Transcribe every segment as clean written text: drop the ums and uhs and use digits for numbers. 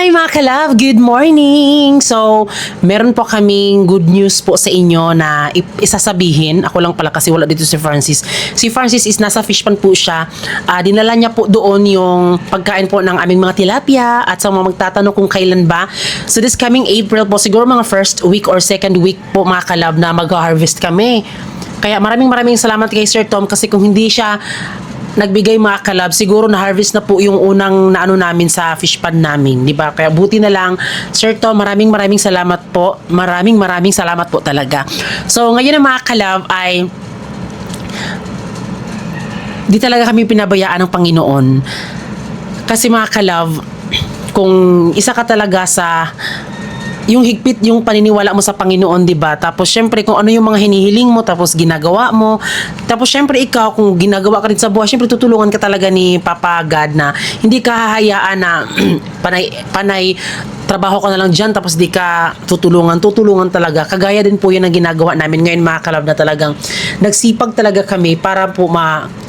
Hi mga ka-love, good morning! So, meron po kaming good news po sa inyo na isasabihin. Ako lang pala kasi wala dito si Francis. Si Francis is nasa fish pan po siya. Dinala niya po doon yung pagkain po ng aming mga tilapia at sa mga magtatanong kung kailan ba. So, this coming April po, siguro mga first week or second week po mga ka-love na mag-harvest kami. Kaya maraming salamat kay Sir Tom kasi kung hindi siya nagbigay mga kalab, siguro na-harvest na po yung unang naano namin sa fish pan namin, di ba? Kaya buti na lang, Sir Tom, maraming salamat po. Maraming salamat po talaga. So, ngayon na mga kalab ay di talaga kami pinabayaan ng Panginoon. Kasi mga kalab, kung isa ka talaga sa yung higpit yung paniniwala mo sa Panginoon, 'di ba? Tapos syempre kung ano yung mga hinihiling mo tapos ginagawa mo. Tapos syempre ikaw kung ginagawa ka rin sa buhay, syempre tutulungan ka talaga ni Papa God na hindi ka hahayaan na panay trabaho ka na lang diyan tapos di ka tutulungan talaga. Kagaya din po 'yun ang ginagawa namin ngayon mga kalab na talagang nagsipag talaga kami para po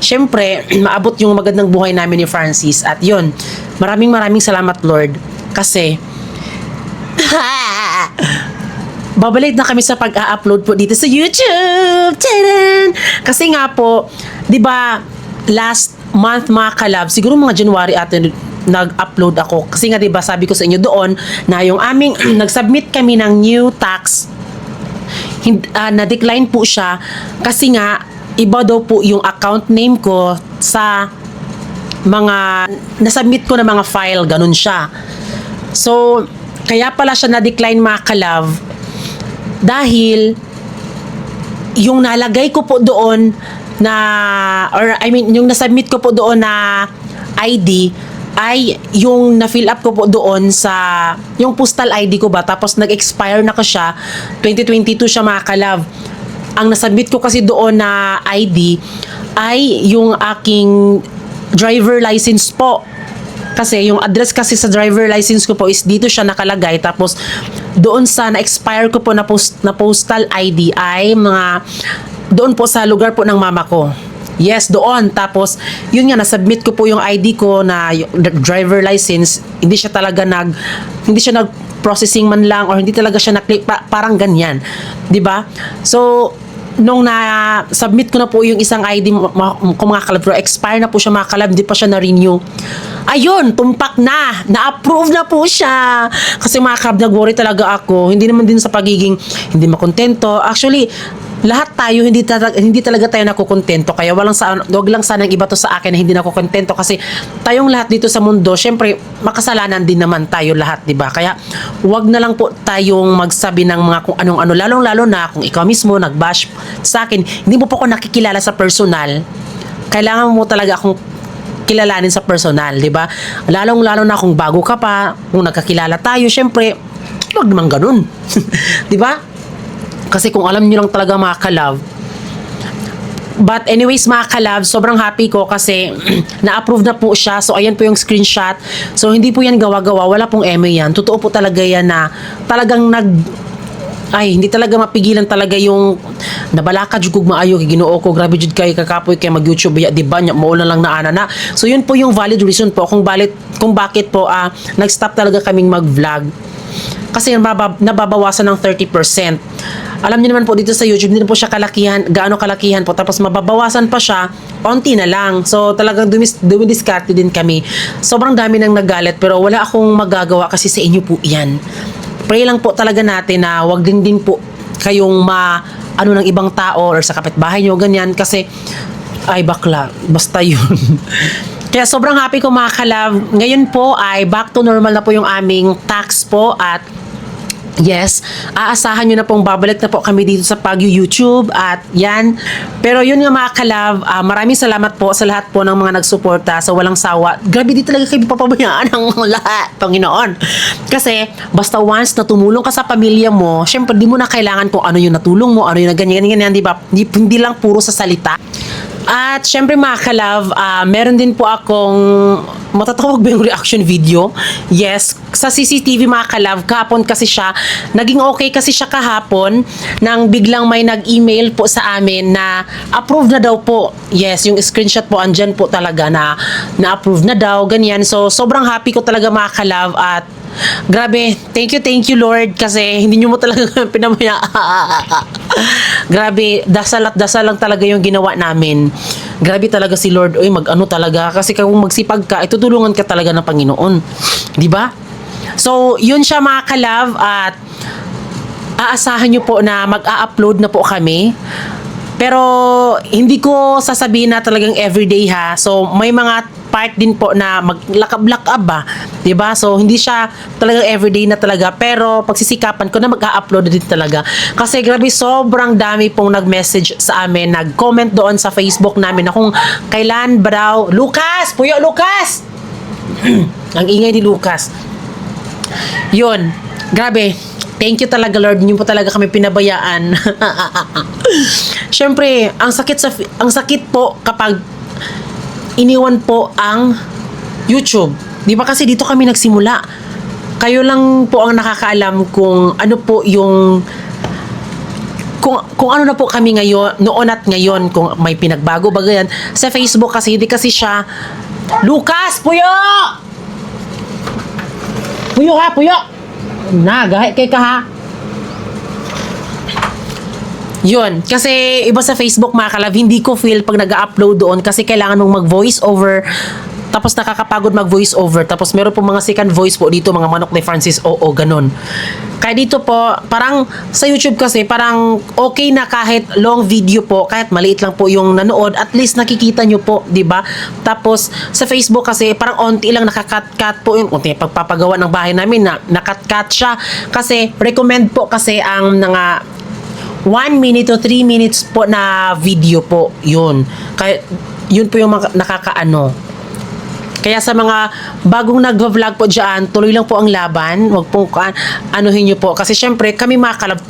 syempre maabot yung magandang buhay namin ni Francis. At 'yun, maraming salamat Lord kasi babalik na kami sa pag-a-upload po dito sa YouTube. Tadaan! Kasi nga po, 'di ba, last month mga kalab, siguro mga January atin nag-upload ako. Kasi nga 'di ba, sabi ko sa inyo doon na yung aming nag-submit kami ng new tax na-decline po siya kasi nga iba daw po yung account name ko sa mga na-submit ko na mga file, ganun siya. So, kaya pala siya na-decline mga kalab dahil yung nalagay ko po doon na yung nasubmit ko po doon na ID ay yung na-fill up ko po doon sa yung postal ID ko ba, tapos nag-expire na ko siya 2022 siya mga kalab. Ang nasubmit ko kasi doon na ID ay yung aking driver license po. Kasi yung address kasi sa driver license ko po is dito siya nakalagay. Tapos doon sa na-expire ko po na postal ID ay doon po sa lugar po ng mama ko. Yes, doon. Tapos yun nga, nasubmit ko po yung ID ko na yung driver license. Hindi siya nag-processing man lang or hindi talaga siya na-click. Parang ganyan. 'Di ba? So, nung na-submit ko na po yung isang ID kung mga kalab, pero expire na po siya mga kalab, hindi pa siya na-renew. Ayun, tumpak na-approve na po siya. Kasi mga kalab, nag-worry talaga ako. Hindi naman din sa pagiging hindi makontento. Actually, lahat tayo hindi talaga tayo nakukontento, kaya wag lang sanang iba to sa akin na hindi nakukontento kasi tayong lahat dito sa mundo, syempre makasalanan din naman tayo lahat, di ba? Kaya wag na lang po tayong magsabi ng mga kung anong lalo na kung ikaw mismo nagbash sa akin, hindi mo po ako nakikilala sa personal, kailangan mo talaga akong kilalanin sa personal, di ba? Lalo na kung bago ka pa, kung nagkakilala tayo, syempre wag naman ganun. Di ba? Kasi kung alam nyo lang talaga mga kalab. But anyways mga kalab, sobrang happy ko kasi na-approve na po siya. So ayan po yung screenshot. So hindi po yan gawa-gawa, wala pong eme yan. Totoo po talaga yan na talagang hindi talaga mapigilan talaga yung nabalaka jud kog maayo kay Ginoo ko, grabe jud kay kakapoy kay mag-YouTube ya, di ba nya mao lang na ana. So yun po yung valid reason po kung bakit po nag-stop talaga kaming mag-vlog. Kasi nababawasan ng 30%. Alam niyo naman po dito sa YouTube, hindi na po siya gaano kalakihan po. Tapos mababawasan pa siya, onti na lang. So talagang dumidiskarte din kami. Sobrang dami nang nagalit pero wala akong magagawa kasi sa inyo po yan. Pray lang po talaga natin na wag din po kayong ng ibang tao or sa kapitbahay nyo, ganyan. Kasi, bakla, basta yun. Kaya sobrang happy ko mga kalab. Ngayon po ay back to normal na po yung aming tax po at yes, aasahan nyo na pong babalik na po kami dito sa YouTube at yan. Pero yun nga mga kalab, maraming salamat po sa lahat po ng mga nagsuporta sa walang sawa. Grabe, di talaga kayo papabayaan ng lahat, Panginoon. Kasi basta once na tumulong ka sa pamilya mo, syempre di mo na kailangan kung ano yung natulong mo, ano yung ganyan, di ba? Hindi lang puro sa salita. At syempre mga kalab, meron din po akong matatawag ba yung reaction video? Yes, sa CCTV mga kalab, kahapon kasi siya, naging okay kasi siya kahapon nang biglang may nag-email po sa amin na approve na daw po. Yes, yung screenshot po andyan po talaga na approve na daw, ganyan. So sobrang happy ko talaga mga kalab at Grabe, thank you Lord kasi hindi nyo mo talaga pinamaya. Grabe, dasal at dasal lang talaga yung ginawa namin. Grabe talaga si Lord, oy, mag-ano talaga kasi kung magsipag ka, itutulungan ka talaga ng Panginoon. 'Di ba? So, yun siya mga ka-love at aasahan nyo po na mag-a-upload na po kami. Pero hindi ko sasabihin na talagang everyday ha. So may mga part din po na maglakab-lakab ba, 'di ba? So hindi siya talagang everyday na talaga, pero pagsisikapan ko na mag-a-upload din talaga. Kasi grabe sobrang dami pong nag-message sa amin, nag-comment doon sa Facebook namin na kung kailan ba daw Lucas, Puyo Lucas. Ang ingay ni Lucas. 'Yun. Grabe. Thank you talaga Lord, hindi po talaga kami pinabayaan. Siyempre, ang sakit po kapag iniwan po ang YouTube. 'Di ba kasi dito kami nagsimula. Kayo lang po ang nakakaalam kung ano po yung kung ano na po kami ngayon, noon at ngayon, kung may pinagbago ba ganyan. Sa Facebook kasi hindi kasi siya Lucas, Puyo! Puyo ha, Puyo! Gahe kay ka ha. Yun, kasi iba sa Facebook mga kalab, hindi ko feel pag nag-upload doon kasi kailangan mong mag-voice over, tapos nakakapagod mag-voice over, tapos meron po mga second voice po dito, mga manok ni Francis, oo, ganun. Kaya dito po, parang sa YouTube kasi, parang okay na kahit long video po, kahit maliit lang po yung nanood, at least nakikita nyo po, di ba? Tapos, sa Facebook kasi, parang onti lang nakakat-cut po yung, unti, pagpapagawa ng bahay namin, nakat-cut siya. Kasi, recommend po kasi ang mga 1 minute to 3 minutes po na video po, yun. Kaya, yun po yung nakakaano. Kaya sa mga bagong nag-vlog po dyan, tuloy lang po ang laban. Huwag pong anuhin nyo po. Kasi syempre, kami mga kalab,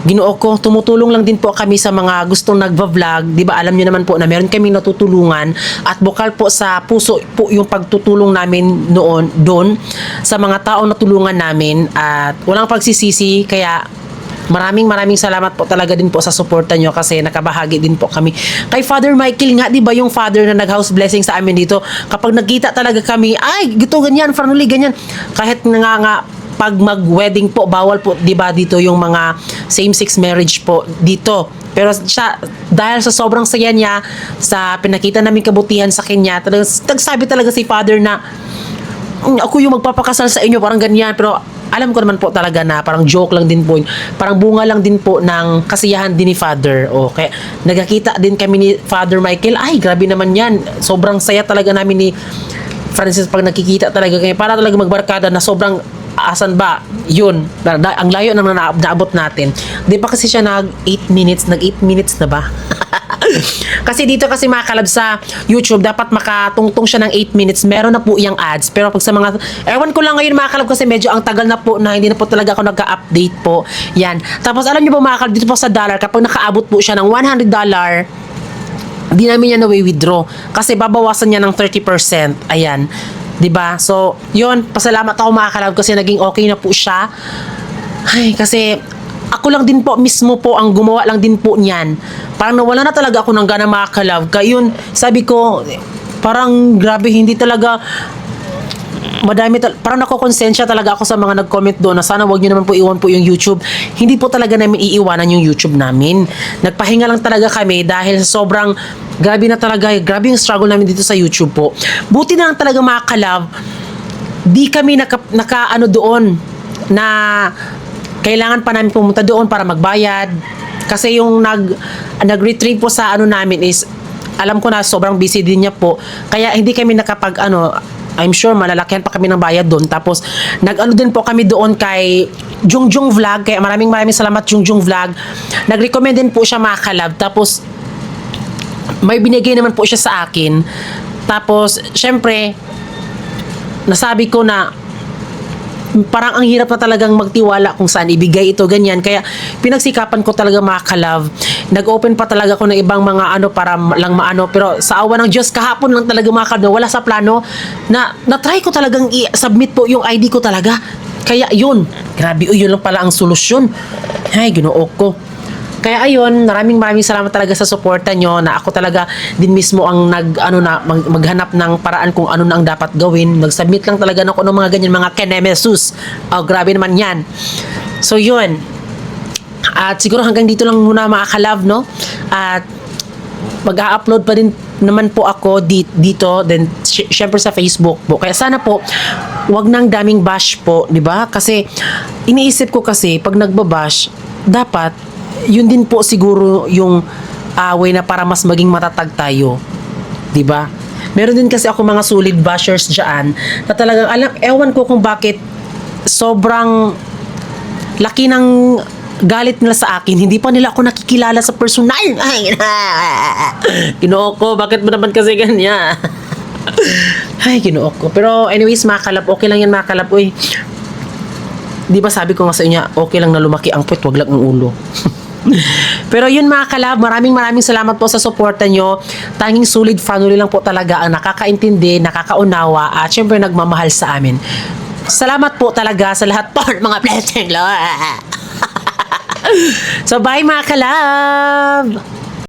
Ginoo ko, tumutulong lang din po kami sa mga gustong nag-vlog. Di ba, alam nyo naman po na meron kami natutulungan at bukal po sa puso po yung pagtutulong namin doon sa mga taong natulungan namin at walang pagsisisi. Kaya maraming salamat po talaga din po sa suporta nyo kasi nakabahagi din po kami. Kay Father Michael nga, di ba yung father na nag-house blessing sa amin dito, kapag nagkita talaga kami, ay, gito, ganyan, Franuli, ganyan. Kahit nga, pag mag-wedding po, bawal po, di ba, dito yung mga same-sex marriage po dito. Pero siya, dahil sa sobrang saya niya, sa pinakita namin kabutihan sa kanya, nagsabi talaga si Father na, ako yung magpapakasal sa inyo, parang ganyan, pero alam ko naman po talaga na parang joke lang din po, parang bunga lang din po ng kasiyahan din ni Father. Okay, nagkakita din kami ni Father Michael, ay grabe naman yan, sobrang saya talaga namin ni Francis pag nakikita talaga kami, para talaga magbarkada na sobrang asan ba, yun, ang layo nang naabot natin. Di ba kasi siya nag 8 minutes na ba? Kasi dito kasi mga kalab sa YouTube, dapat makatungtong siya ng 8 minutes. Meron na po yung ads. Pero pag sa mga, ewan ko lang ngayon mga kalab kasi medyo ang tagal na po na hindi na po talaga ako nagka-update po. Yan. Tapos alam niyo po mga kalab, dito po sa dollar, kapag nakaabot po siya ng $100, di namin niya na-withdraw. Kasi babawasan niya ng 30%. Ayan. 'Di ba? So, yun. Pasalamat ako mga kalab kasi naging okay na po siya. Ay, kasi ako lang din po mismo po ang gumawa lang din po niyan. Parang nawala na talaga ako ng gana mga kalab. Kaya yun, sabi ko, parang grabe, hindi talaga parang nakokonsensya talaga ako sa mga nag-comment doon na sana wag nyo naman po iwan po yung YouTube. Hindi po talaga namin iiwanan yung YouTube namin. Nagpahinga lang talaga kami dahil sobrang grabe na talaga, grabe yung struggle namin dito sa YouTube po. Buti na lang talaga mga kalab, di kami naka doon na kailangan pa namin pumunta doon para magbayad. Kasi yung nag-retrieve po sa namin is, alam ko na sobrang busy din niya po. Kaya hindi kami nakapag I'm sure malalakihan pa kami ng bayad doon. Tapos din po kami doon kay Jungjung Vlog. Kaya maraming salamat Jungjung Vlog. Nag-recommend din po siya mga kalab. Tapos may binigay naman po siya sa akin. Tapos syempre nasabi ko na parang ang hirap na talagang magtiwala kung saan ibigay ito, ganyan. Kaya pinagsikapan ko talaga mga kalab. Nag-open pa talaga ako ng ibang mga para lang maano. Pero sa awa ng Diyos, kahapon lang talaga mga kalab, wala sa plano, na-try ko talagang i-submit po yung ID ko talaga. Kaya yun, grabe, yun lang pala ang solusyon. Ay, Ginoo ko. Kaya ayun, maraming salamat talaga sa suporta nyo na ako talaga din mismo ang maghanap ng paraan kung ano na ang dapat gawin. Nag-submit lang talaga ng ano mga ganyan, mga kenemesus. Oh, grabe naman yan. So yun. At siguro hanggang dito lang muna mga ka-love, no? At mag-a-upload pa din naman po ako dito, then syempre sa Facebook po. Kaya sana po wag nang daming bash po, 'di ba? Kasi iniisip ko kasi pag nagbabash, dapat yun din po siguro yung way na para mas maging matatag tayo. 'Di ba? Meron din kasi ako mga solid bashers diyan na talagang ewan ko kung bakit sobrang laki ng galit nila sa akin, hindi pa nila ako nakikilala sa personal. Ay, Ginoo ko, bakit mo naman kasi ganyan? Ay, Ginoo ko. Pero anyways, mga kalab, okay lang yan mga kalab. Uy, di ba sabi ko nga sa inyo, okay lang na lumaki ang puwet, wag lang ang ulo. Pero yun mga kalab, maraming salamat po sa suporta nyo. Tanging solid family lang po talaga ang nakakaintindi, nakakaunawa, at syempre nagmamahal sa amin. Salamat po talaga sa lahat po ng mga blessing, Lord. So bye mga kalab!